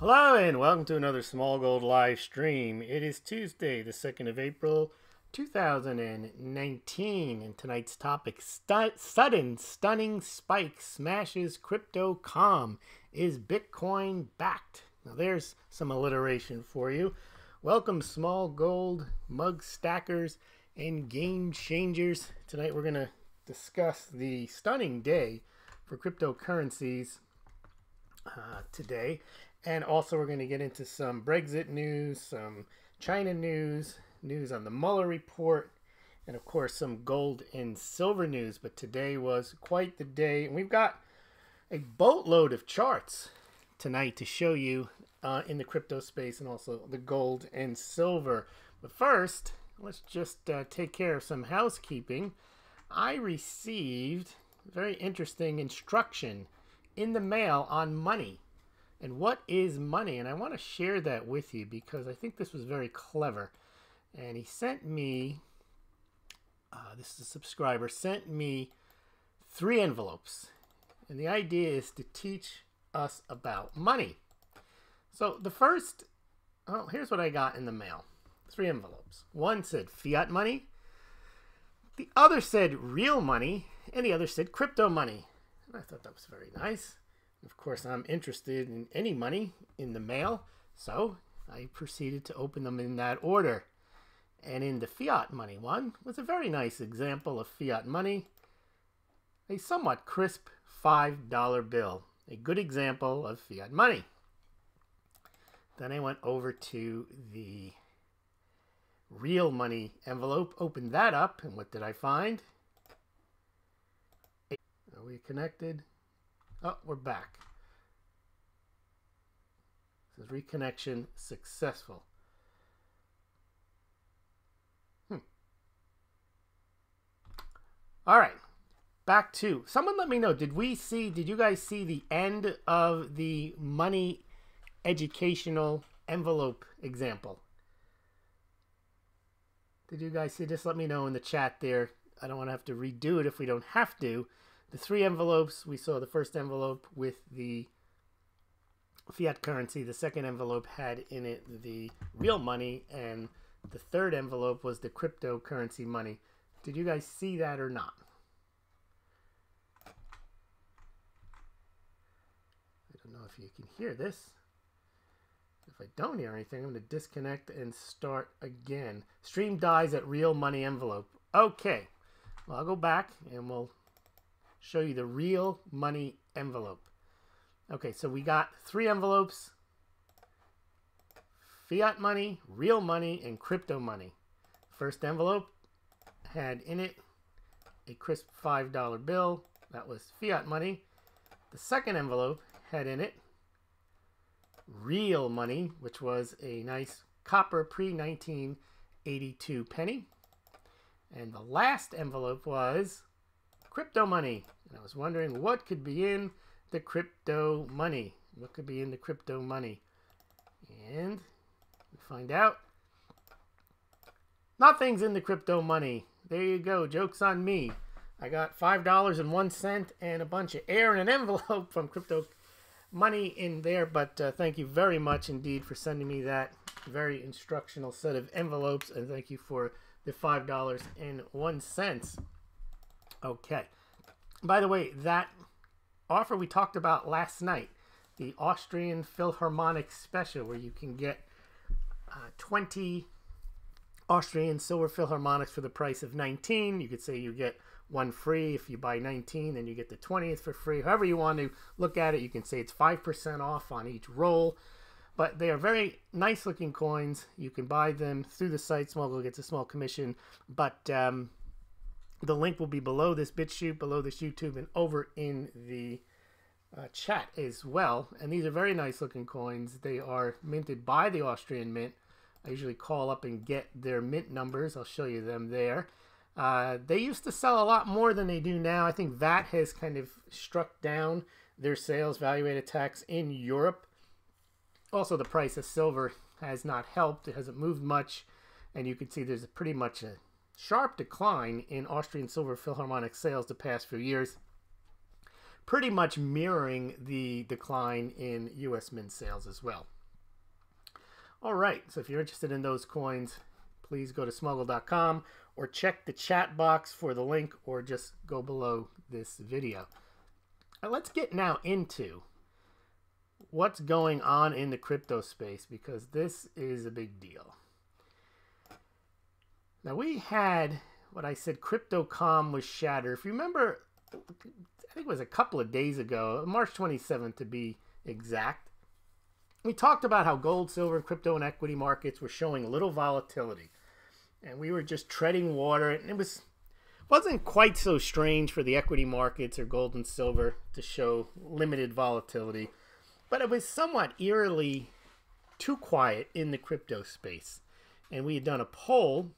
Hello and welcome to another Smaulgld live stream. It is Tuesday, the 2nd of April, 2019, and tonight's topic, sudden stunning spike smashes crypto calm. Is Bitcoin backed? Now there's some alliteration for you. Welcome Smaulgld, mug stackers, and game changers. Tonight we're going to discuss the stunning day for cryptocurrencies today. And also we're going to get into some Brexit news, some China news, news on the Mueller report, and of course some gold and silver news. But today was quite the day. And we've got a boatload of charts tonight to show you in the crypto space and also the gold and silver. But first, let's just take care of some housekeeping. I received very interesting instruction in the mail on money. And what is money? And I want to share that with you because I think this was very clever. And he sent me, this is a subscriber, sent me 3 envelopes. And the idea is to teach us about money. So the first, here's what I got in the mail. 3 envelopes. One said fiat money. The other said real money. And the other said crypto money. And I thought that was very nice. Of course, I'm interested in any money in the mail, so I proceeded to open them in that order. And in the fiat money one was a very nice example of fiat money, a somewhat crisp $5 bill, a good example of fiat money. Then I went over to the real money envelope, opened that up, and what did I find? Are we connected? Oh, we're back. It says reconnection successful. All right. Back to, someone let me know, did you guys see the end of the money educational envelope example? Did you guys see? Just let me know in the chat there. I don't want to have to redo it if we don't have to. The 3 envelopes, we saw the first envelope with the fiat currency. The second envelope had in it the real money. And the third envelope was the cryptocurrency money. Did you guys see that or not? I don't know if you can hear this. If I don't hear anything, I'm going to disconnect and start again. Stream dies at real money envelope. Okay. Well, I'll go back and we'll show you the real money envelope. Okay, so we got 3 envelopes: fiat money, real money, and crypto money. First envelope had in it a crisp $5 bill. That was fiat money. The second envelope had in it real money, which was a nice copper pre-1982 penny. And the last envelope was crypto money. And I was wondering what could be in the crypto money. What could be in the crypto money? And we find out nothing's in the crypto money. There you go. Joke's on me. I got $5.01 and a bunch of air in an envelope from crypto money in there. But thank you very much indeed for sending me that very instructional set of envelopes. And thank you for the $5.01. Okay. By the way, that offer we talked about last night, the Austrian Philharmonic special, where you can get 20 Austrian silver Philharmonics for the price of 19. You could say you get one free. If you buy 19, then you get the 20th for free. However you want to look at it, you can say it's 5% off on each roll. But they are very nice looking coins. You can buy them through the site. Smaulgld gets a small commission. But the link will be below this BitChute, below this YouTube, and over in the chat as well. And these are very nice looking coins. They are minted by the Austrian Mint. I usually call up and get their mint numbers. I'll show you them there. They used to sell a lot more than they do now. I think VAT has kind of struck down their sales, value-added tax in Europe. Also, the price of silver has not helped. It hasn't moved much. And you can see there's pretty much a sharp decline in Austrian silver Philharmonic sales the past few years. pretty much mirroring the decline in U.S. Mint sales as well. All right, so if you're interested in those coins, please go to smaulgld.com or check the chat box for the link, or just go below this video. Now let's get now into what's going on in the crypto space, because this is a big deal. Now we had what I said, crypto.com was shattered. If you remember, I think it was a couple of days ago, March 27th to be exact, we talked about how gold, silver, crypto, and equity markets were showing little volatility. And we were just treading water. And it wasn't quite so strange for the equity markets or gold and silver to show limited volatility. But it was somewhat eerily too quiet in the crypto space. And we had done a poll,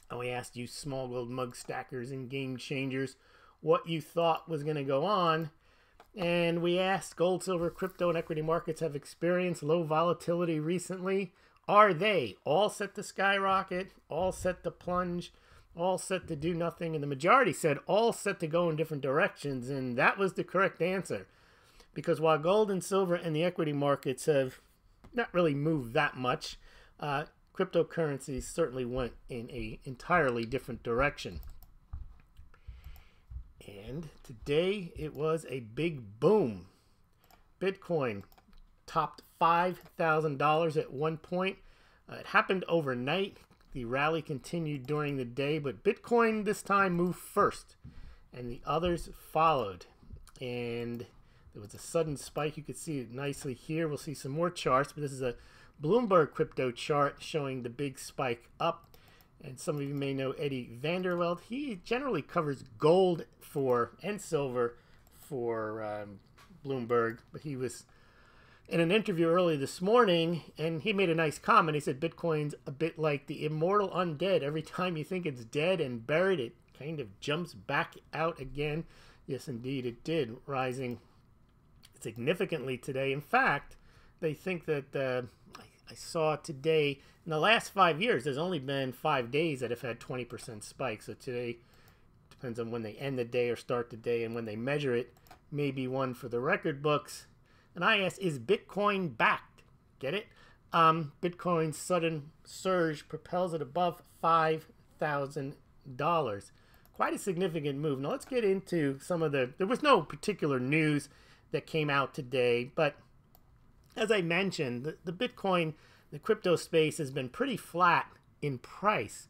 and we asked you Smaulgld mug stackers and game changers what you thought was going to go on. And we asked, gold, silver, crypto, and equity markets have experienced low volatility recently. Are they all set to skyrocket, all set to plunge, all set to do nothing? And the majority said all set to go in different directions. And that was the correct answer. Because while gold and silver and the equity markets have not really moved that much, cryptocurrencies certainly went in an entirely different direction. And today it was a big boom. Bitcoin topped $5,000 at one point. It happened overnight. The rally continued during the day, but Bitcoin this time moved first, and the others followed. And there was a sudden spike. You can see it nicely here. We'll see some more charts, but this is a Bloomberg crypto chart showing the big spike up. And some of you may know Eddie Vanderveld. He generally covers gold and silver for Bloomberg. But he was in an interview early this morning, and he made a nice comment. He said Bitcoin's a bit like the immortal undead. Every time you think it's dead and buried, it kind of jumps back out again. Yes, indeed, it did, rising significantly today. In fact, they think that I saw today, in the last 5 years, there's only been 5 days that have had 20% spikes. So today, depends on when they end the day or start the day, and when they measure it, maybe one for the record books. And I asked, is Bitcoin backed? Get it? Bitcoin's sudden surge propels it above $5,000. Quite a significant move. Now let's get into some of there was no particular news that came out today, but as I mentioned, the Bitcoin, the crypto space has been pretty flat in price.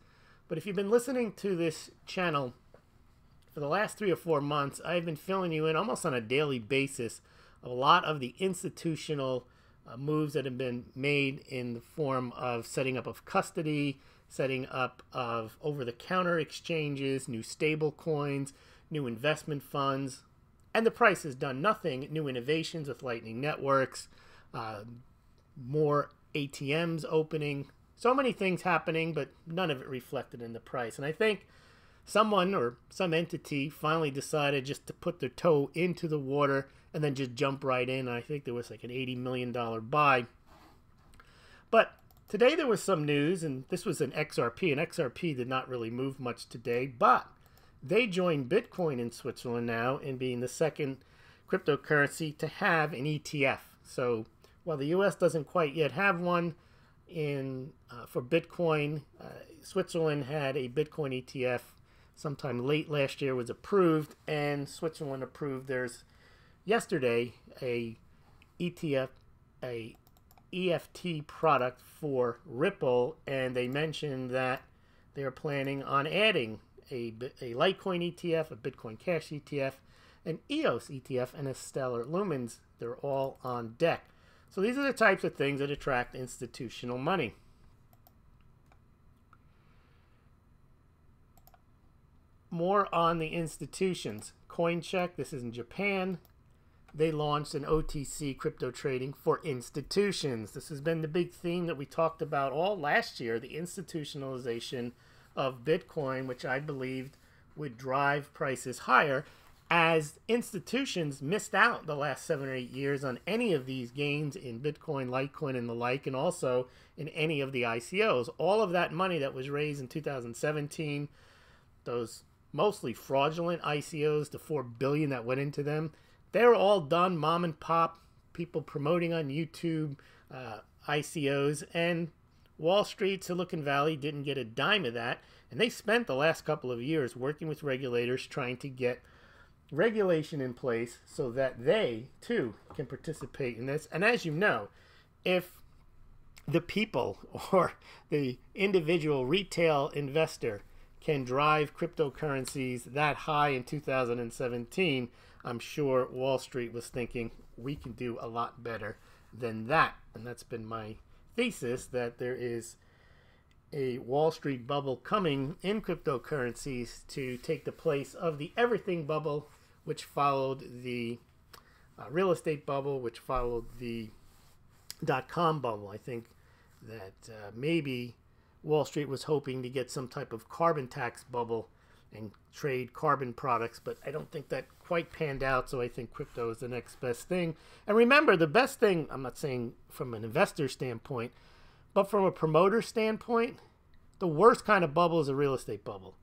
But if you've been listening to this channel for the last 3 or 4 months, I've been filling you in almost on a daily basis of a lot of the institutional moves that have been made in the form of setting up of custody, setting up of over-the-counter exchanges, new stable coins, new investment funds. And the price has done nothing. New innovations with Lightning networks, more ATMs opening, so many things happening, but none of it reflected in the price. And I think someone or some entity finally decided just to put their toe into the water and then just jump right in. And I think there was like an $80 million buy. But today there was some news, and this was an XRP, and XRP did not really move much today, but they joined Bitcoin in Switzerland now in being the second cryptocurrency to have an ETF. So while the U.S. doesn't quite yet have one for Bitcoin, Switzerland had a Bitcoin ETF sometime late last year, was approved, and Switzerland approved theirs yesterday, a ETF, a EFT product for Ripple, and they mentioned that they are planning on adding a Litecoin ETF, a Bitcoin Cash ETF, an EOS ETF, and a Stellar Lumens. They're all on deck. So these are the types of things that attract institutional money. More on the institutions. CoinCheck, this is in Japan. They launched an OTC crypto trading for institutions. This has been the big theme that we talked about all last year, the institutionalization of Bitcoin, which I believed would drive prices higher, as institutions missed out the last 7 or 8 years on any of these gains in Bitcoin, Litecoin, and the like, and also in any of the ICOs. All of that money that was raised in 2017, those mostly fraudulent ICOs, the $4 billion that went into them, they're all done mom and pop, people promoting on YouTube, ICOs, and Wall Street, Silicon Valley didn't get a dime of that. And they spent the last couple of years working with regulators trying to get regulation in place so that they, too, can participate in this. And as you know, if the people or the individual retail investor can drive cryptocurrencies that high in 2017, I'm sure Wall Street was thinking we can do a lot better than that. And that's been my thesis, that there is a Wall Street bubble coming in cryptocurrencies to take the place of the everything bubble, which followed the real estate bubble, which followed the .com bubble. I think that maybe Wall Street was hoping to get some type of carbon tax bubble and trade carbon products, but I don't think that quite panned out, so I think crypto is the next best thing. And remember, the best thing, I'm not saying from an investor standpoint, but from a promoter standpoint, the worst kind of bubble is a real estate bubble,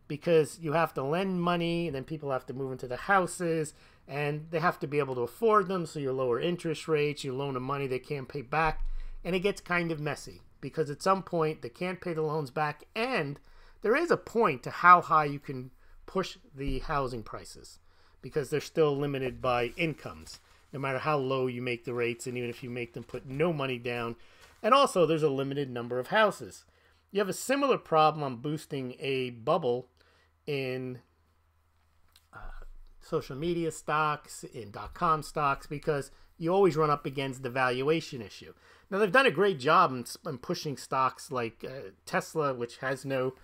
because you have to lend money and then people have to move into the houses and they have to be able to afford them, so you lower interest rates, you loan them money they can't pay back, and it gets kind of messy because at some point they can't pay the loans back, and there is a point to how high you can push the housing prices because they're still limited by incomes, no matter how low you make the rates, and even if you make them put no money down. And also, there's a limited number of houses. You have a similar problem on boosting a bubble in social media stocks, in .com stocks, because you always run up against the valuation issue. Now, they've done a great job in pushing stocks like Tesla, which has no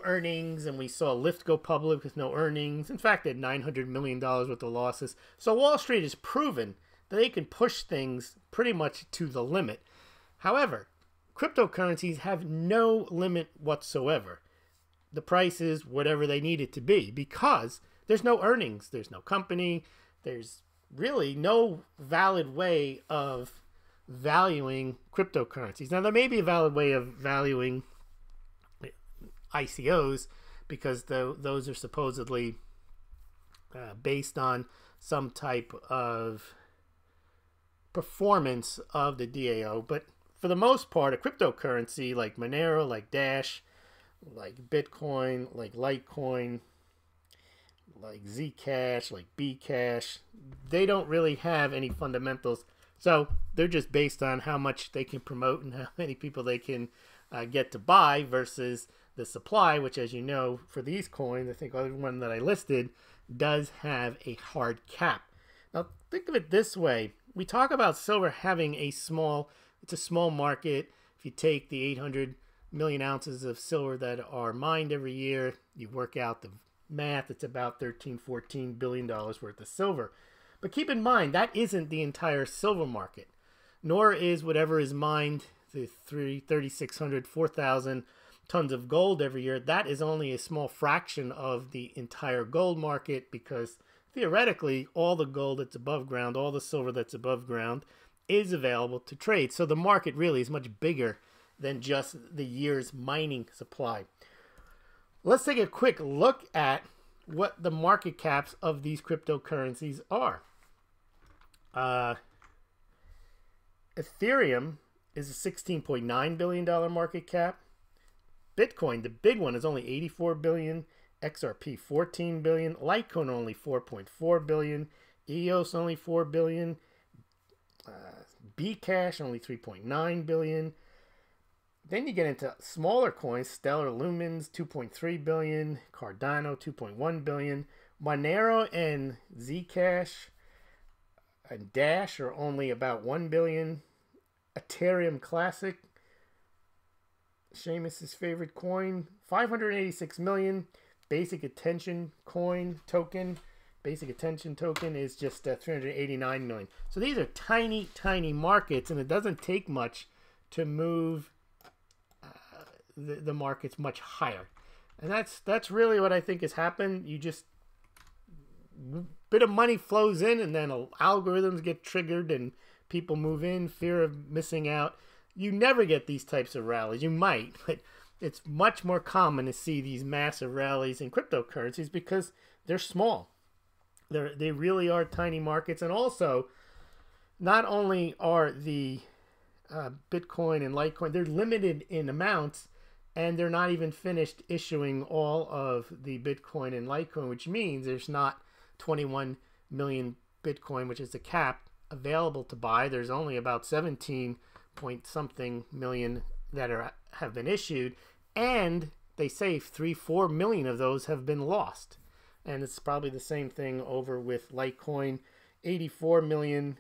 earnings, and we saw Lyft go public with no earnings. In fact, they had $900 million worth of losses. So Wall Street has proven that they can push things pretty much to the limit. However, cryptocurrencies have no limit whatsoever. The price is whatever they need it to be because there's no earnings, there's no company, there's really no valid way of valuing cryptocurrencies. Now, there may be a valid way of valuing ICOs because those are supposedly based on some type of performance of the DAO. But for the most part, a cryptocurrency like Monero, like Dash, like Bitcoin, like Litecoin, like Zcash, like Bcash, they don't really have any fundamentals. So they're just based on how much they can promote and how many people they can get to buy versus the supply, which, as you know, for these coins, I think every one that I listed does have a hard cap. Now, think of it this way. We talk about silver having it's a small market. If you take the 800 million ounces of silver that are mined every year, you work out the math, it's about $13-14 billion worth of silver. But keep in mind, that isn't the entire silver market, nor is whatever is mined, the 3,600, 4,000 tons of gold every year. That is only a small fraction of the entire gold market, because theoretically, all the gold that's above ground, all the silver that's above ground is available to trade. So the market really is much bigger than just the year's mining supply. Let's take a quick look at what the market caps of these cryptocurrencies are. Ethereum is a $16.9 billion market cap. Bitcoin, the big one, is only 84 billion. XRP 14 billion. Litecoin only 4.4 billion. EOS only 4 billion. Bcash only 3.9 billion. Then you get into smaller coins. Stellar Lumens 2.3 billion. Cardano 2.1 billion. Monero and Zcash and Dash are only about 1 billion. Ethereum Classic, Seamus's favorite coin, 586 million. Basic Attention token is just 389 million. So these are tiny, tiny markets, and it doesn't take much to move the markets much higher. And that's really what I think has happened. You just, bit of money flows in, and then algorithms get triggered and people move in, fear of missing out. You never get these types of rallies. You might, but it's much more common to see these massive rallies in cryptocurrencies because they're small. They really are tiny markets. And also, not only are the Bitcoin and Litecoin, they're limited in amounts, and they're not even finished issuing all of the Bitcoin and Litecoin, which means there's not 21 million Bitcoin, which is the cap, available to buy. There's only about 17 point something million that have been issued, and they say 3-4 million of those have been lost. And it's probably the same thing over with Litecoin, 84 million,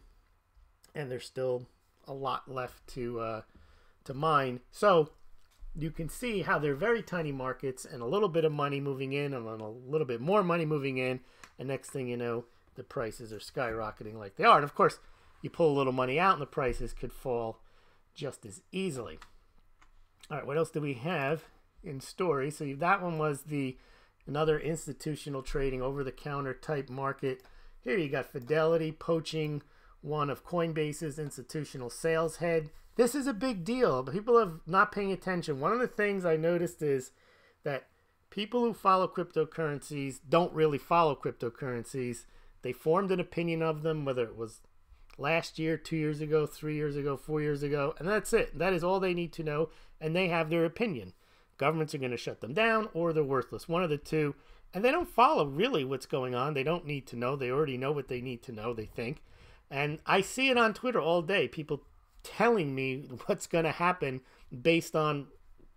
and there's still a lot left to mine. So you can see how they're very tiny markets, and a little bit of money moving in and then a little bit more money moving in, and next thing you know, the prices are skyrocketing like they are. And of course, you pull a little money out and the prices could fall just as easily. All right, what else do we have in story? So that one was another institutional trading, over-the-counter type market. Here you got Fidelity poaching one of Coinbase's institutional sales head. This is a big deal. People are not paying attention. One of the things I noticed is that people who follow cryptocurrencies don't really follow cryptocurrencies. They formed an opinion of them, whether it was last year, 2 years ago, 3 years ago, 4 years ago, and that's it. That is all they need to know, and they have their opinion. Governments are going to shut them down, or they're worthless, one of the two, and they don't follow really what's going on. They don't need to know. They already know what they need to know, they think. And I see it on Twitter all day, people telling me what's going to happen based on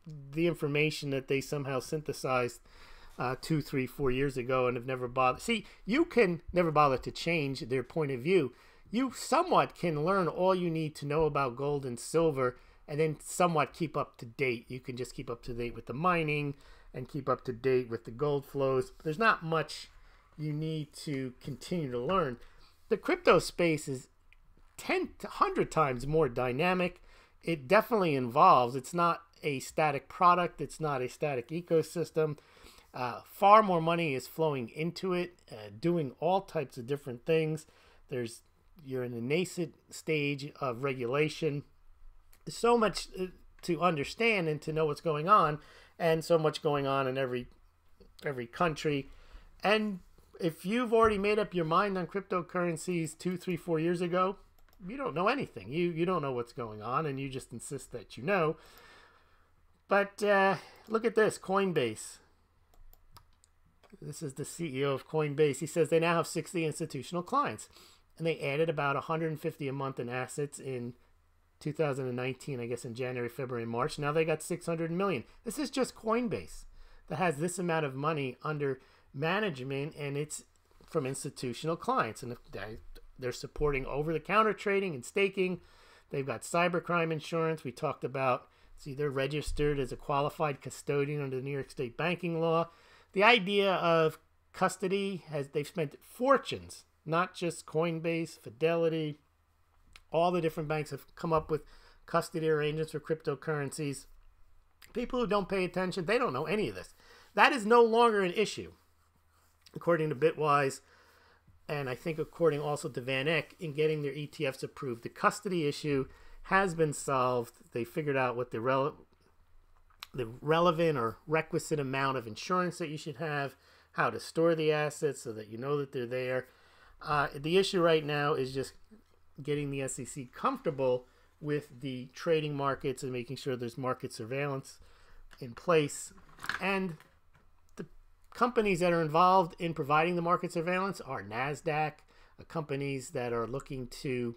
the information that they somehow synthesized 2, 3, 4 years ago and have never bothered. See, you can never bother to change their point of view. You somewhat can learn all you need to know about gold and silver and then somewhat keep up to date. You can just keep up to date with the mining and keep up to date with the gold flows. There's not much you need to continue to learn. The crypto space is 10 to 100 times more dynamic. It definitely involves, it's not a static product, it's not a static ecosystem. Far more money is flowing into it, doing all types of different things. You're in a nascent stage of regulation. There's so much to understand and to know what's going on, and so much going on in every country. And if you've already made up your mind on cryptocurrencies 2, 3, 4 years ago, you don't know anything. You don't know what's going on, and you just insist that you know. But look at this, Coinbase. This is the CEO of Coinbase. He says they now have 60 institutional clients, and they added about 150 a month in assets in 2019, I guess in January, February, March. Now they got 600 million. This is just Coinbase that has this amount of money under management, and it's from institutional clients. And they're supporting over-the-counter trading and staking. They've got cybercrime insurance. We talked about, see, they're registered as a qualified custodian under the New York State banking law. The idea of custody, they've spent fortunes, not just Coinbase, Fidelity. All the different banks have come up with custody arrangements for cryptocurrencies. People who don't pay attention, they don't know any of this. That is no longer an issue, according to Bitwise, and I think according also to Van Eck, in getting their ETFs approved. The custody issue has been solved. They figured out what the relevant or requisite amount of insurance that you should have, how to store the assets so that you know that they're there. The issue right now is just getting the SEC comfortable with the trading markets and making sure there's market surveillance in place. And the companies that are involved in providing the market surveillance are NASDAQ, companies that are looking to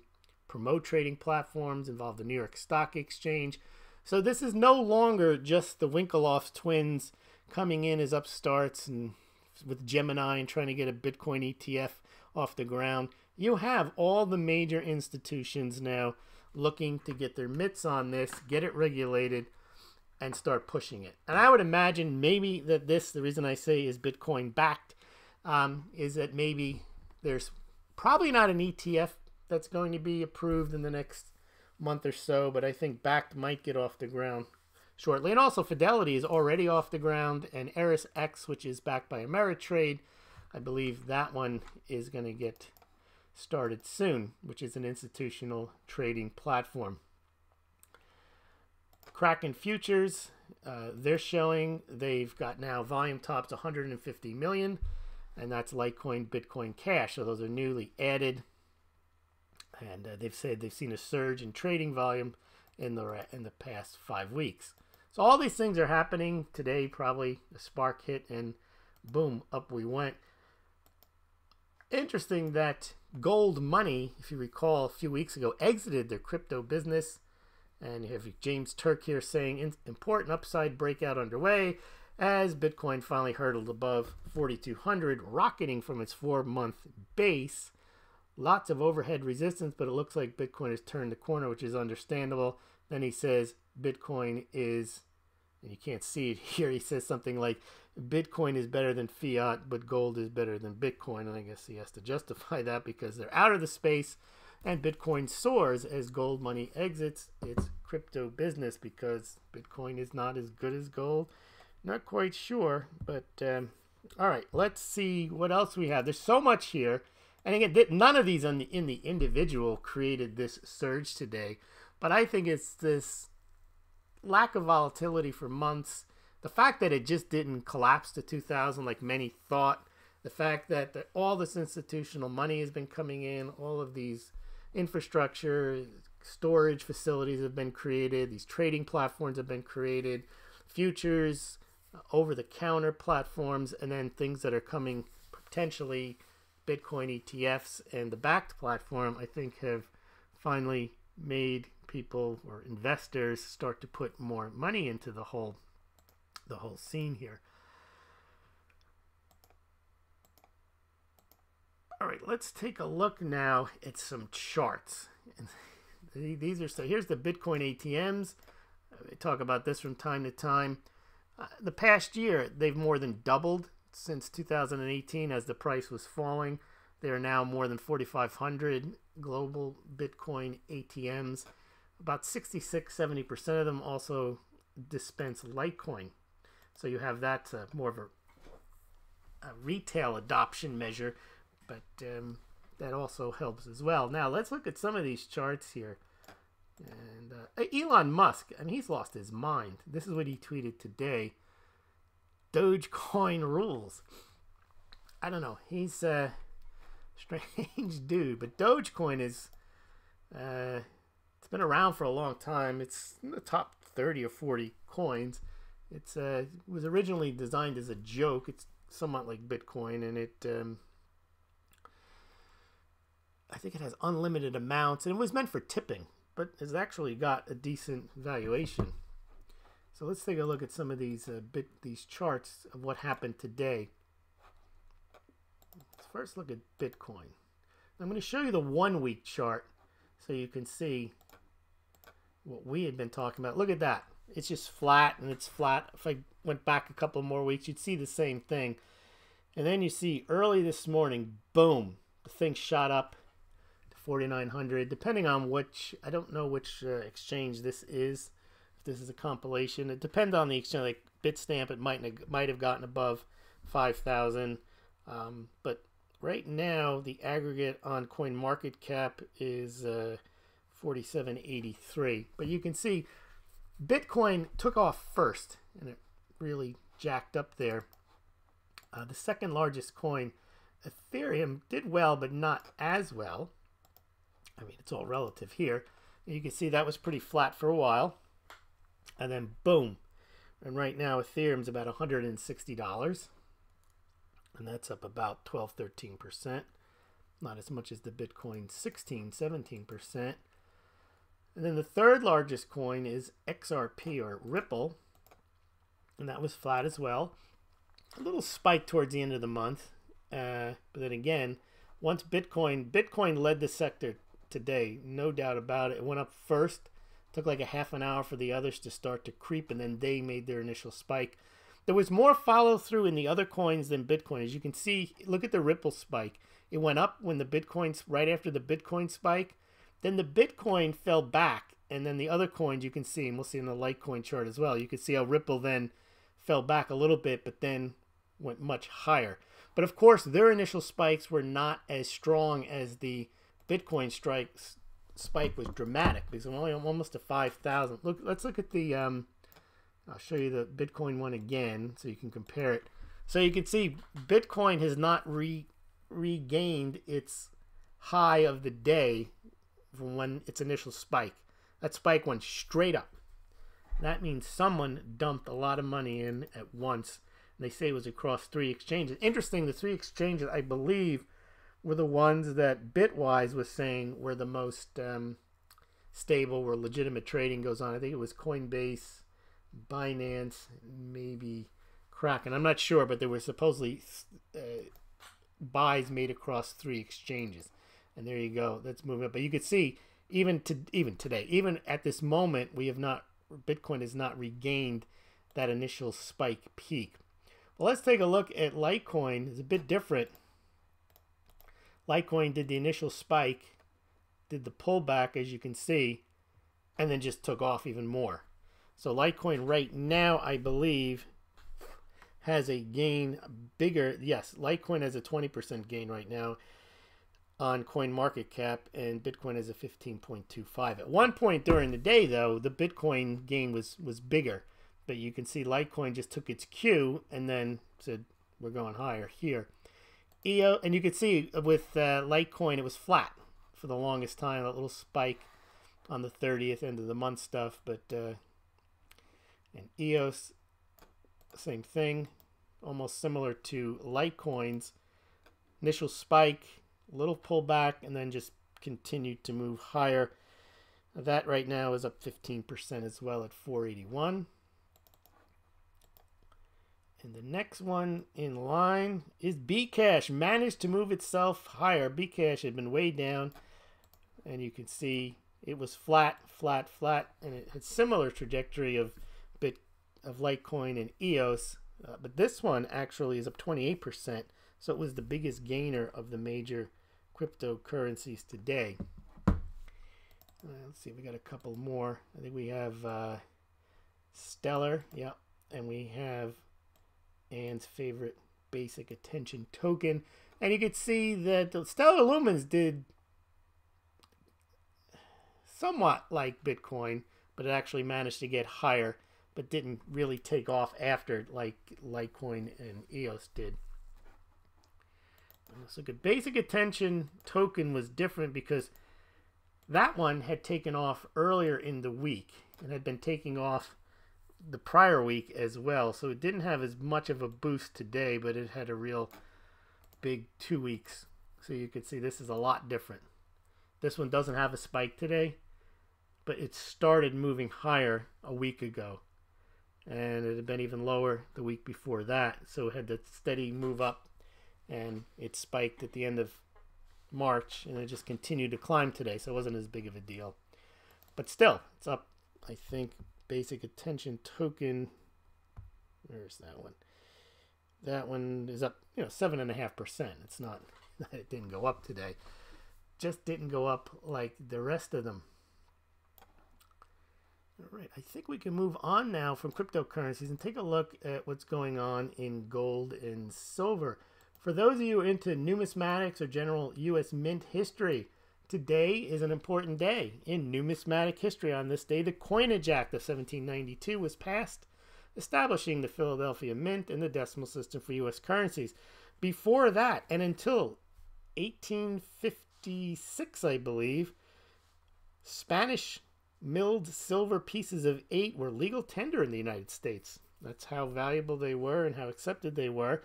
promote trading platforms, involve the New York Stock Exchange. So this is no longer just the Winklevoss twins coming in as upstarts and with Gemini and trying to get a Bitcoin ETF off the ground. You have all the major institutions now looking to get their mitts on this, get it regulated, and start pushing it. And I would imagine maybe that the reason I say is Bitcoin backed, is that maybe there's probably not an ETF that's going to be approved in the next month or so, but I think Bakkt might get off the ground shortly. And also Fidelity is already off the ground, and ErisX, which is backed by Ameritrade, I believe that one is going to get started soon, which is an institutional trading platform. Kraken Futures, they're showing they've got now volume tops 150 million, and that's Litecoin, Bitcoin Cash. So those are newly added. And they've said they've seen a surge in trading volume in the past 5 weeks. So all these things are happening today. Probably a spark hit and boom, up we went. Interesting that Gold Money, if you recall, a few weeks ago, exited their crypto business. And you have James Turk here saying important upside breakout underway as Bitcoin finally hurdled above 4,200, rocketing from its 4-month base. Lots of overhead resistance, but it looks like Bitcoin has turned the corner, which is understandable. Then he says Bitcoin is, and you can't see it here, he says something like Bitcoin is better than fiat, but gold is better than Bitcoin. And I guess he has to justify that because they're out of the space. And Bitcoin soars as Gold Money exits its crypto business because Bitcoin is not as good as gold. Not quite sure, but all right, let's see what else we have. There's so much here. And again, none of these in the individual created this surge today. But I think it's this lack of volatility for months. The fact that it just didn't collapse to 2,000 like many thought. The fact that all this institutional money has been coming in. All of these infrastructure, storage facilities have been created. These trading platforms have been created. Futures, over-the-counter platforms, and then things that are coming potentially Bitcoin ETFs and the Bakkt platform, I think, have finally made people or investors start to put more money into the whole scene here. All right, let's take a look now at some charts. These are so. Here's the Bitcoin ATMs. We talk about this from time to time. The past year, they've more than doubled since 2018 as the price was falling. There are now more than 4,500 global Bitcoin ATMs. About 66-70% of them also dispense Litecoin. So you have that more of a retail adoption measure, but that also helps as well. Now let's look at some of these charts here. And Elon Musk, I mean, he's lost his mind. This is what he tweeted today. Dogecoin rules. I don't know. He's a strange dude, but Dogecoin is it's been around for a long time. It's in the top 30 or 40 coins. It was originally designed as a joke. It's somewhat like Bitcoin, and I think it has unlimited amounts, and it was meant for tipping, but it's actually got a decent valuation. So let's take a look at some of these charts of what happened today. Let's first look at Bitcoin. I'm going to show you the 1-week chart so you can see what we had been talking about. Look at that. It's just flat, and it's flat. If I went back a couple more weeks, you'd see the same thing. And then you see early this morning, boom, the thing shot up to 4,900. Depending on which, I don't know which exchange this is. If this is a compilation, it depends on the exchange. Like Bitstamp, it might have gotten above 5,000. But right now, the aggregate on CoinMarketCap is 47.83. But you can see Bitcoin took off first, and it really jacked up there. The second largest coin, Ethereum, did well, but not as well. I mean, it's all relative here. You can see that was pretty flat for a while. And then, boom. And right now, Ethereum's about $160. And that's up about 12-13%. Not as much as the Bitcoin, 16-17%. And then the third largest coin is XRP, or Ripple. And that was flat as well. A little spike towards the end of the month. But then again, once Bitcoin led the sector today, no doubt about it. It went up first. Took like a half an hour for the others to start to creep, and then they made their initial spike. There was more follow through in the other coins than Bitcoin. As you can see, look at the Ripple spike. It went up when the Bitcoin's right after the Bitcoin spike. Then the Bitcoin fell back, and then the other coins you can see, and we'll see in the Litecoin chart as well. You can see how Ripple then fell back a little bit, but then went much higher. But of course, their initial spikes were not as strong as the Bitcoin spike was dramatic, because I'm only almost to 5,000. Let's look at the. I'll show you the Bitcoin one again so you can compare it. So you can see Bitcoin has not regained its high of the day from when its initial spike. That spike went straight up. That means someone dumped a lot of money in at once. And they say it was across 3 exchanges. Interesting, the 3 exchanges, I believe, were the ones that Bitwise was saying were the most stable, where legitimate trading goes on. I think it was Coinbase, Binance, maybe Kraken. I'm not sure, but there were supposedly buys made across 3 exchanges. And there you go. That's moving up. But you could see, even today, even at this moment, Bitcoin has not regained that initial spike peak. Well, let's take a look at Litecoin. It's a bit different. Litecoin did the initial spike, did the pullback, as you can see, and then just took off even more. So Litecoin right now, I believe, has a gain bigger. Yes, Litecoin has a 20% gain right now on CoinMarketCap, and Bitcoin has a 15.25. At one point during the day, though, the Bitcoin gain was bigger. But you can see Litecoin just took its cue and then said, we're going higher here. And you can see with Litecoin, it was flat for the longest time. That little spike on the 30th, end of the month stuff. But and EOS, same thing. Almost similar to Litecoin's initial spike, little pullback, and then just continued to move higher. That right now is up 15% as well at 481. And the next one in line is Bcash. Managed to move itself higher. Bcash had been way down, and you can see it was flat, and it had similar trajectory of Litecoin and EOS, but this one actually is up 28%. So it was the biggest gainer of the major cryptocurrencies today. Let's see, we got a couple more. I think we have Stellar, yeah, and we have Ann's favorite basic attention token. And you can see that the Stellar Lumens did somewhat like Bitcoin, but it actually managed to get higher, but didn't really take off after like Litecoin and EOS did. Let's look at basic attention token. Was different because that one had taken off earlier in the week and had been taking off the prior week as well, so it didn't have as much of a boost today, but it had a real big 2 weeks. So you can see this is a lot different. This one doesn't have a spike today, but it started moving higher a week ago, and it had been even lower the week before that. So it had that steady move up, and it spiked at the end of March, and it just continued to climb today, so it wasn't as big of a deal. But still, it's up, I think. Basic attention token, where's that one? That one is up, 7.5%. It's not that it didn't go up today, just didn't go up like the rest of them. All right, I think we can move on now from cryptocurrencies and take a look at what's going on in gold and silver. For those of you into numismatics or general U.S. mint history, today is an important day in numismatic history. On this day, the Coinage Act of 1792 was passed, establishing the Philadelphia Mint and the decimal system for U.S. currencies. Before that, and until 1856, I believe, Spanish milled silver pieces of 8 were legal tender in the United States. That's how valuable they were and how accepted they were.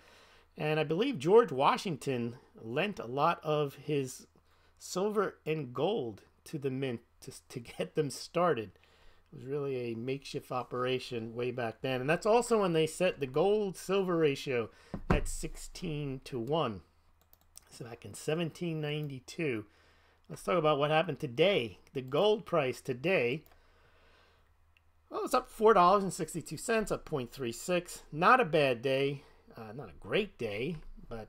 And I believe George Washington lent a lot of his silver and gold to the mint to get them started. It was really a makeshift operation way back then. And that's also when they set the gold-silver ratio at 16:1. So back in 1792. Let's talk about what happened today. The gold price today, well, it's up $4.62, up 0.36. Not a bad day. Not a great day, but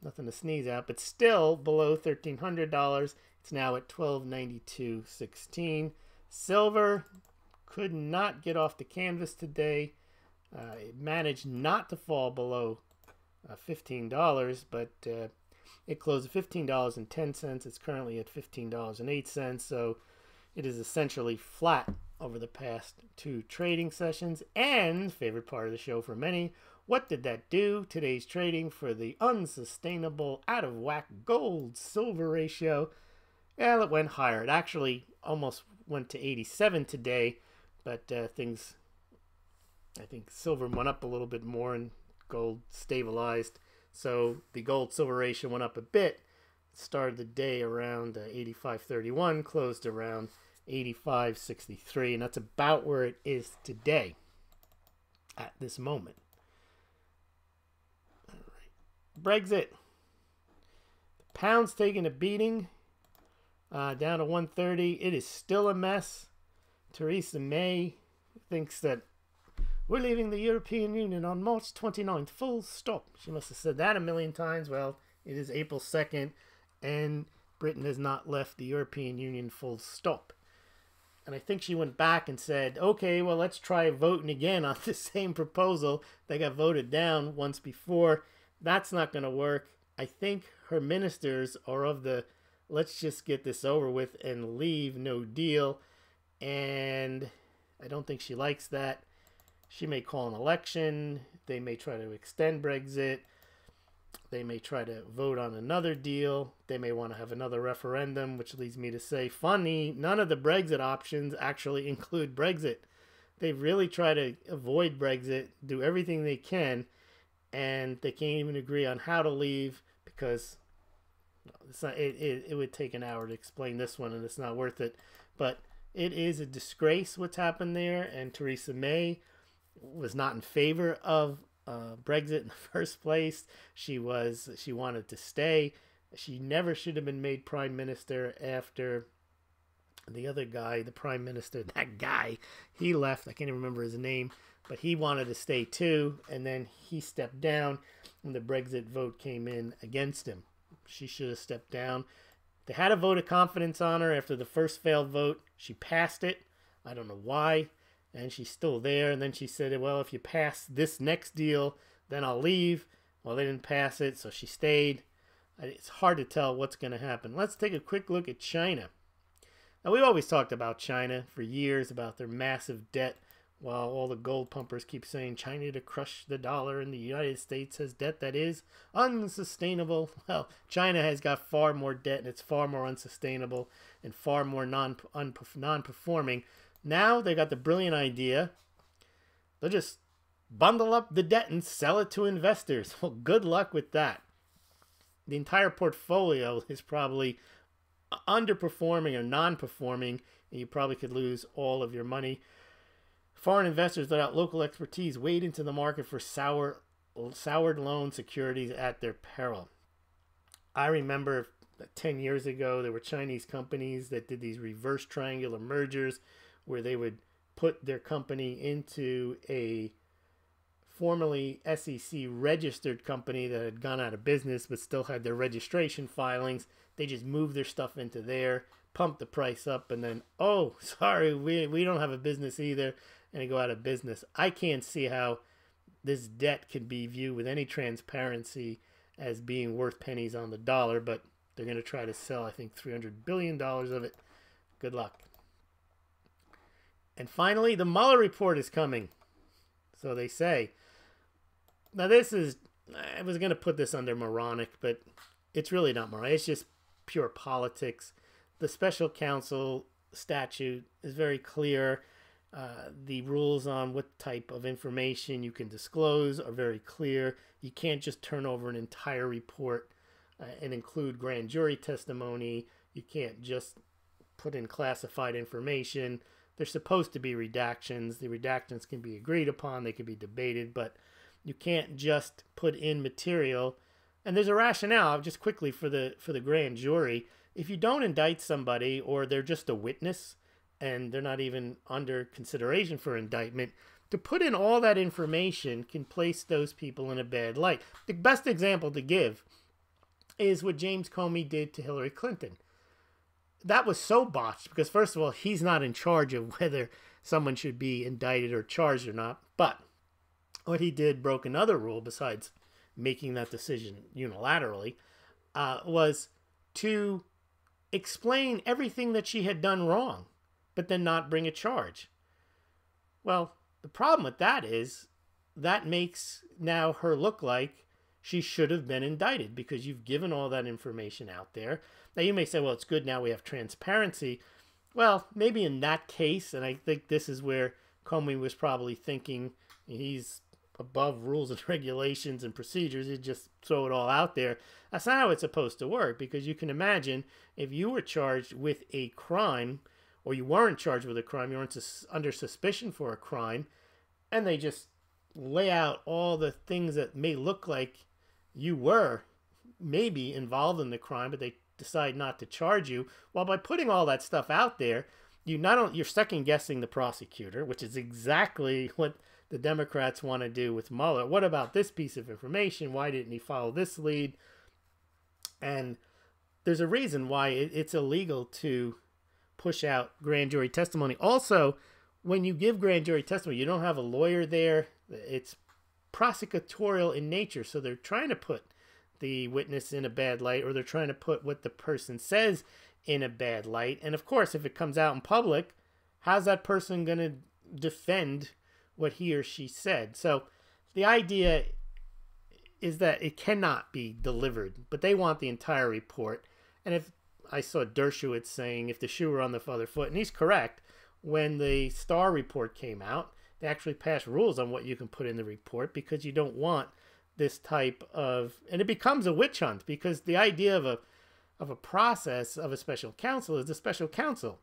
nothing to sneeze at, but still below $1,300. It's now at $12.92.16. Silver could not get off the canvas today. It managed not to fall below $15, but it closed at $15.10. It's currently at $15.08, so it is essentially flat over the past 2 trading sessions. And favorite part of the show for many, what did that do? Today's trading for the unsustainable, out-of-whack gold-silver ratio. Well, it went higher. It actually almost went to 87 today, but things, I think silver went up a little bit more and gold stabilized. So the gold-silver ratio went up a bit. Started the day around 85.31, closed around 85.63, and that's about where it is today at this moment. All right. Brexit. The pound's taking a beating, down to 130. It is still a mess. Theresa May thinks that we're leaving the European Union on March 29th, full stop. She must have said that a million times. Well, it is April 2nd, and Britain has not left the European Union full stop. And I think she went back and said, okay, well, let's try voting again on the same proposal that got voted down once before. That's not going to work. I think her ministers are of the, let's just get this over with and leave, no deal. And I don't think she likes that. She may call an election. They may try to extend Brexit. They may try to vote on another deal. They may want to have another referendum, which leads me to say, funny, none of the Brexit options actually include Brexit. They really try to avoid Brexit, do everything they can, and they can't even agree on how to leave because it's not, it would take an hour to explain this one, and it's not worth it. But it is a disgrace what's happened there, and Theresa May was not in favor of Brexit in the first place. She wanted to stay. She never should have been made prime minister after the other guy, the prime minister, that guy, he left. I can't even remember his name, but he wanted to stay too, and then he stepped down when the Brexit vote came in against him. She should have stepped down. They had a vote of confidence on her after the first failed vote. She passed it. I don't know why. And she's still there. And then she said, well, if you pass this next deal, then I'll leave. Well, they didn't pass it, so she stayed. It's hard to tell what's going to happen. Let's take a quick look at China. Now, we've always talked about China for years, about their massive debt, while all the gold pumpers keep saying China to crush the dollar and the United States has debt that is unsustainable. Well, China has got far more debt, and it's far more unsustainable and far more non-performing. Now they got the brilliant idea. They'll just bundle up the debt and sell it to investors. Well, good luck with that. The entire portfolio is probably underperforming or non-performing, and you probably could lose all of your money. Foreign investors without local expertise wade into the market for soured loan securities at their peril. I remember 10 years ago, there were Chinese companies that did these reverse triangular mergers where they would put their company into a formerly SEC registered company that had gone out of business but still had their registration filings. They just moved their stuff into there, pumped the price up, and then, oh, sorry, we don't have a business either, and they go out of business. I can't see how this debt can be viewed with any transparency as being worth pennies on the dollar, but they're going to try to sell, I think, $300 billion of it. Good luck. And finally, the Mueller report is coming. So they say. Now this is, I was going to put this under moronic, but it's really not moronic. It's just pure politics. The special counsel statute is very clear. The rules on what type of information you can disclose are very clear. You can't just turn over an entire report and include grand jury testimony. You can't just put in classified information. There's supposed to be redactions. The redactions can be agreed upon. They can be debated, but you can't just put in material. And there's a rationale, just quickly, for the grand jury. If you don't indict somebody, or they're just a witness and they're not even under consideration for indictment, to put in all that information can place those people in a bad light. The best example to give is what James Comey did to Hillary Clinton. That was so botched because, first of all, he's not in charge of whether someone should be indicted or charged or not. But what he did broke another rule besides making that decision unilaterally, was to explain everything that she had done wrong, but then not bring a charge. Well, the problem with that is that makes now her look like she should have been indicted because you've given all that information out there. Now, you may say, well, it's good now we have transparency. Well, maybe in that case, and I think this is where Comey was probably thinking he's above rules and regulations and procedures. He'd just throw it all out there. That's not how it's supposed to work, because you can imagine if you were charged with a crime, or you weren't charged with a crime, you weren't under suspicion for a crime, and they just lay out all the things that may look like you were maybe involved in the crime, but they decide not to charge you. Well, by putting all that stuff out there, you're second guessing the prosecutor, which is exactly what the Democrats want to do with Mueller. What about this piece of information? Why didn't he follow this lead? And there's a reason why it's illegal to push out grand jury testimony. Also, when you give grand jury testimony, you don't have a lawyer there. It's prosecutorial in nature, so they're trying to put the witness in a bad light, or they're trying to put what the person says in a bad light. And of course, if it comes out in public, how's that person going to defend what he or she said? So the idea is that it cannot be delivered, but they want the entire report. And if I saw Dershowitz saying if the shoe were on the other foot, and he's correct, when the Starr report came out, they actually passed rules on what you can put in the report, because you don't want this type of, and it becomes a witch hunt, because the idea of a process of a special counsel is the special counsel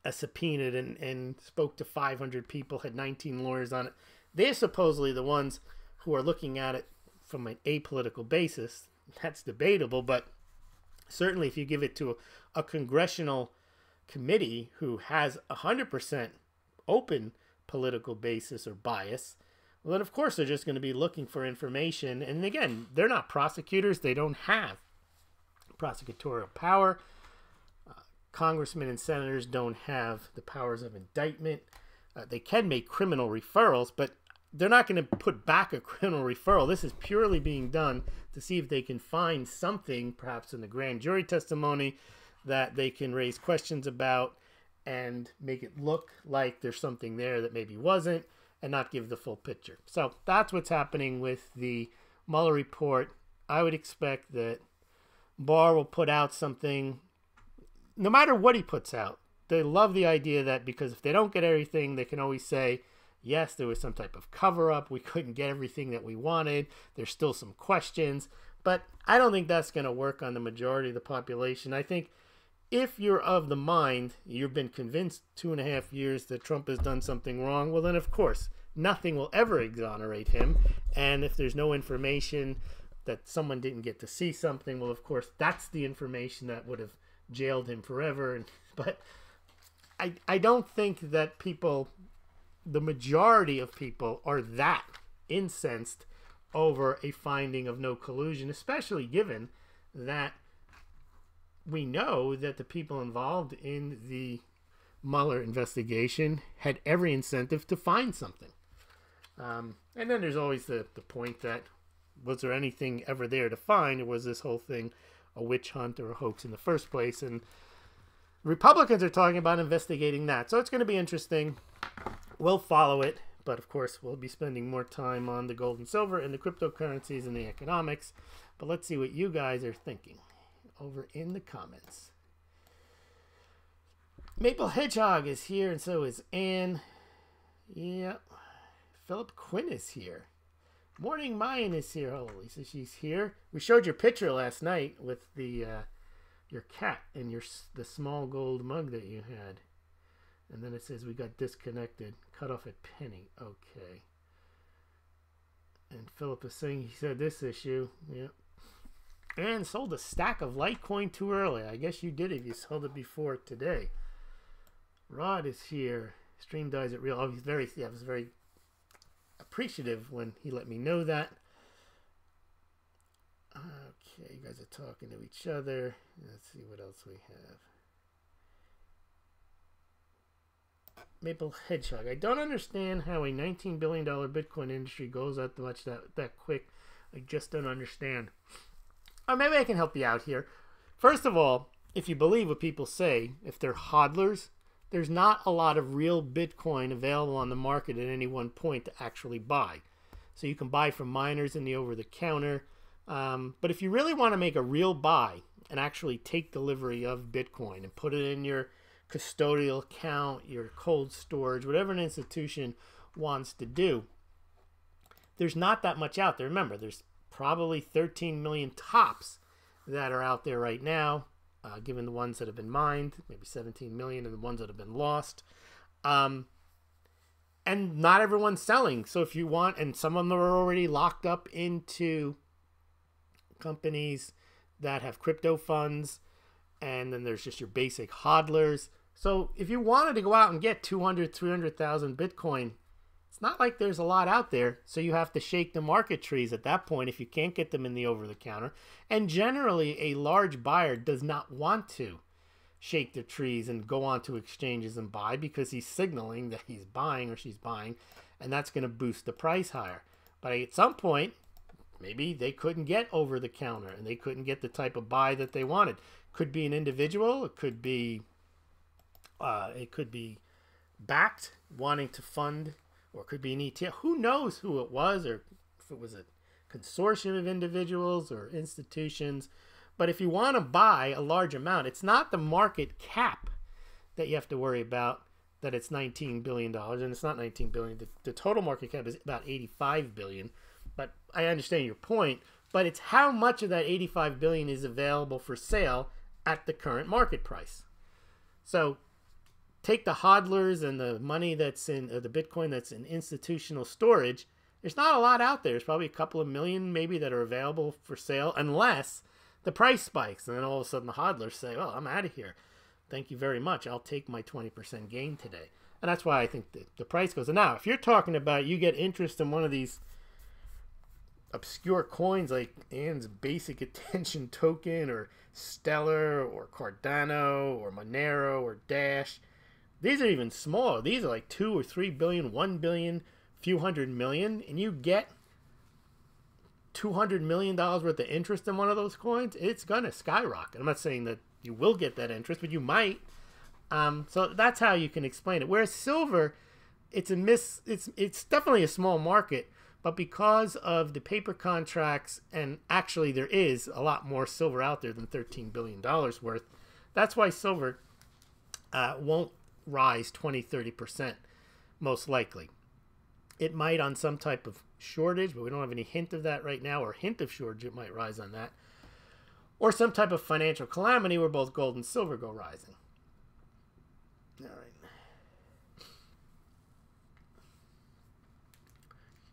subpoenaed and spoke to 500 people, had 19 lawyers on it. They're supposedly the ones who are looking at it from an apolitical basis. That's debatable, but certainly if you give it to a congressional committee who has 100% open political basis or bias, well, then of course they're just going to be looking for information. And again, they're not prosecutors. They don't have prosecutorial power. Congressmen and senators don't have the powers of indictment. They can make criminal referrals, but they're not going to put back a criminal referral. This is purely being done to see if they can find something, perhaps in the grand jury testimony, that they can raise questions about and make it look like there's something there that maybe wasn't, and not give the full picture. So that's what's happening with the Mueller report. I would expect that Barr will put out something, no matter what he puts out. They love the idea that because if they don't get everything, they can always say, yes, there was some type of cover-up. We couldn't get everything that we wanted. There's still some questions. But I don't think that's going to work on the majority of the population. I think if you're of the mind, you've been convinced 2.5 years that Trump has done something wrong, well then of course, nothing will ever exonerate him. And if there's no information that someone didn't get to see something, well of course, that's the information that would have jailed him forever. But I don't think that people, the majority of people, are that incensed over a finding of no collusion, especially given that we know that the people involved in the Mueller investigation had every incentive to find something. And then there's always the point that, was there anything ever there to find, or was this whole thing a witch hunt or a hoax in the first place? And Republicans are talking about investigating that. So it's going to be interesting. We'll follow it. But of course, we'll be spending more time on the gold and silver and the cryptocurrencies and the economics. But let's see what you guys are thinking over in the comments. Maple Hedgehog is here, and so is Ann. Yep. Philip Quinn is here. Morning Mayan is here. Oh, Lisa, she's here. We showed your picture last night with the your cat and the Smaulgld mug that you had. And then it says we got disconnected. Cut off at penny. Okay. And Philip is saying he said this issue. Yep. And sold a stack of Litecoin too early. I guess you did if you sold it before today. Rod is here. Stream dies at real. Oh, he's very, I was very appreciative when he let me know that. Okay, you guys are talking to each other. Let's see what else we have. Maple Hedgehog. I don't understand how a $19 billion Bitcoin industry goes that much that quick. I just don't understand. Or maybe I can help you out here. First of all, if you believe what people say, if they're hodlers, there's not a lot of real Bitcoin available on the market at any one point to actually buy. So you can buy from miners in the over-the-counter. But if you really want to make a real buy and actually take delivery of Bitcoin and put it in your custodial account, your cold storage, whatever an institution wants to do, there's not that much out there. Remember, there's probably 13 million tops that are out there right now, given the ones that have been mined, maybe 17 million, and the ones that have been lost. And not everyone's selling. So if you want, and some of them are already locked up into companies that have crypto funds, and then there's just your basic hodlers. So if you wanted to go out and get 200, 300,000 Bitcoin, it's not like there's a lot out there. So you have to shake the market trees at that point if you can't get them in the over-the-counter. And generally, a large buyer does not want to shake the trees and go onto exchanges and buy, because he's signaling that he's buying or she's buying, and that's going to boost the price higher. But at some point, maybe they couldn't get over the counter and they couldn't get the type of buy that they wanted. Could be an individual, it could be Bakkt wanting to fund, or it could be an ETF. Who knows who it was, or if it was a consortium of individuals or institutions. But if you want to buy a large amount, it's not the market cap that you have to worry about, that it's $19 billion, and it's not $19 billion. The total market cap is about $85 billion. But I understand your point, but it's how much of that $85 billion is available for sale at the current market price. So take the hodlers and the money that's in, the Bitcoin that's in institutional storage. There's not a lot out there. There's probably a couple of million maybe that are available for sale, unless the price spikes, and then all of a sudden the hodlers say, "Oh, I'm out of here. Thank you very much. I'll take my 20% gain today." And that's why I think the price goes. And now, if you're talking about you get interest in one of these obscure coins like Ann's Basic Attention Token, or Stellar, or Cardano, or Monero, or Dash, these are even smaller. These are like 2 or 3 billion, 1 billion, few hundred million, and you get $200 million worth of interest in one of those coins, it's gonna skyrocket. I'm not saying that you will get that interest, but you might. So that's how you can explain it. Whereas silver, it's definitely a small market, but because of the paper contracts, and actually there is a lot more silver out there than $13 billion worth, that's why silver won't rise 20-30% most likely. It might on some type of shortage, but we don't have any hint of that right now, or hint of shortage. It might rise on that, or some type of financial calamity where both gold and silver go rising. All right.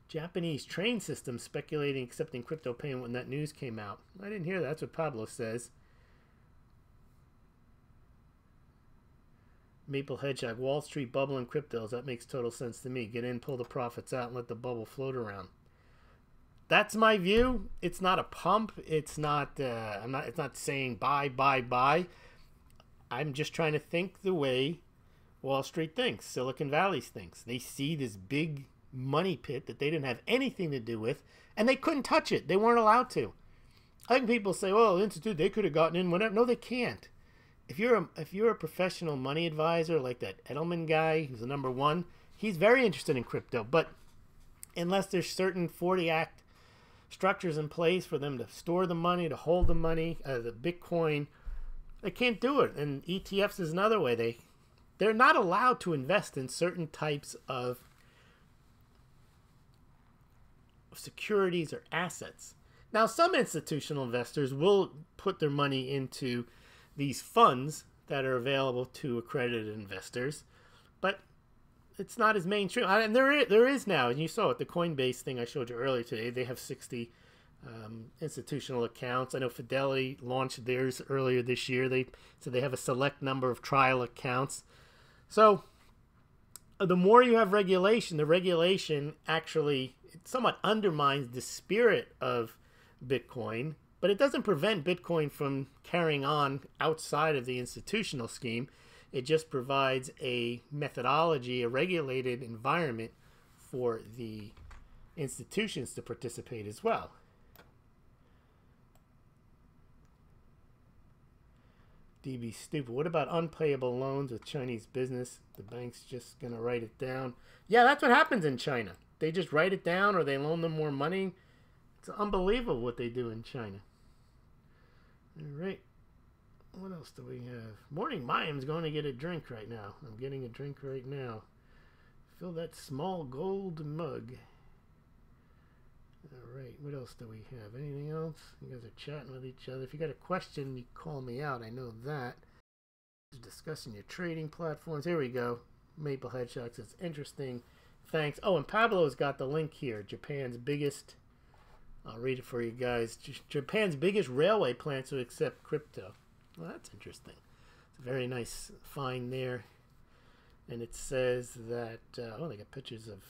Japanese train system speculating accepting crypto payment when that news came out. I didn't hear that. That's what Pablo says. Maple Hedgehog, Wall Street bubble and cryptos. That makes total sense to me. Get in, pull the profits out, and let the bubble float around. That's my view. It's not a pump. It's not. It's not saying buy, buy, buy. I'm just trying to think the way Wall Street thinks, Silicon Valley thinks. They see this big money pit that they didn't have anything to do with, and they couldn't touch it. They weren't allowed to. I think people say, "Well, Institute, they could have gotten in whenever." No, they can't. If you're a professional money advisor like that Edelman guy, who's the #1, he's very interested in crypto. But unless there's certain 40 Act structures in place for them to store the money, to hold the money, the Bitcoin, they can't do it. And ETFs is another way. They're not allowed to invest in certain types of securities or assets. Now, some institutional investors will put their money into these funds that are available to accredited investors, but it's not as mainstream. And there is now, and you saw it, the Coinbase thing I showed you earlier today. They have 60 institutional accounts. I know Fidelity launched theirs earlier this year. They said they have a select number of trial accounts. So the more you have regulation, the regulation actually somewhat undermines the spirit of Bitcoin. But it doesn't prevent Bitcoin from carrying on outside of the institutional scheme. It just provides a methodology, a regulated environment for the institutions to participate as well. DB stupid. What about unpayable loans with Chinese business? The bank's just going to write it down. Yeah, that's what happens in China. they just write it down or they loan them more money. It's unbelievable what they do in China. All right. What else do we have? Morning Mayim's going to get a drink right now. I'm getting a drink right now. Fill that Smaulgld mug. All right. What else do we have? Anything else? You guys are chatting with each other. If you got a question, you call me out. I know that. Discussing your trading platforms. Here we go. Maple Hedgehogs. It's interesting. Thanks. Oh, and Pablo's got the link here. Japan's biggest, I'll read it for you guys. Japan's biggest railway plant to accept crypto. Well, that's interesting. It's a very nice find there. And it says that, oh, they got pictures of,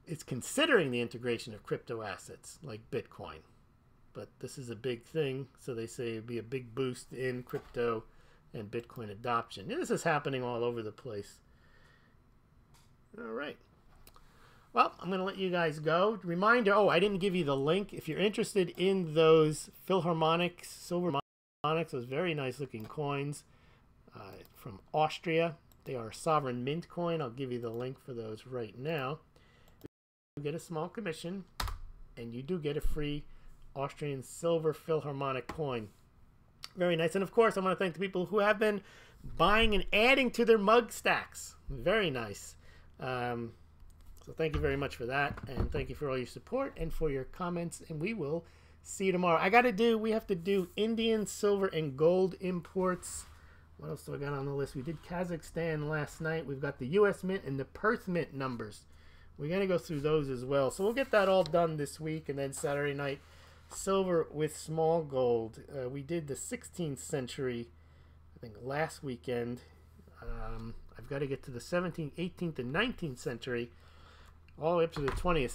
it's considering the integration of crypto assets like Bitcoin. But this is a big thing, so they say it would be a big boost in crypto and Bitcoin adoption. And this is happening all over the place. All right. Well, I'm going to let you guys go. Reminder, oh, I didn't give you the link. If you're interested in those Philharmonic, silver Philharmonics, those very nice looking coins from Austria. They are a sovereign mint coin. I'll give you the link for those right now. You get a small commission, and you do get a free Austrian silver Philharmonic coin. Very nice. And of course, I want to thank the people who have been buying and adding to their mug stacks. Very nice. So thank you very much for that. And thank you for all your support and for your comments. And we will see you tomorrow. We have to do Indian silver and gold imports. What else do I got on the list? We did Kazakhstan last night. We've got the U.S. Mint and the Perth Mint numbers. We're going to go through those as well. So we'll get that all done this week. And then Saturday night, silver with Smaulgld. We did the 16th century, I think, last weekend. I've got to get to the 17th, 18th, and 19th century, all the way up to the 20th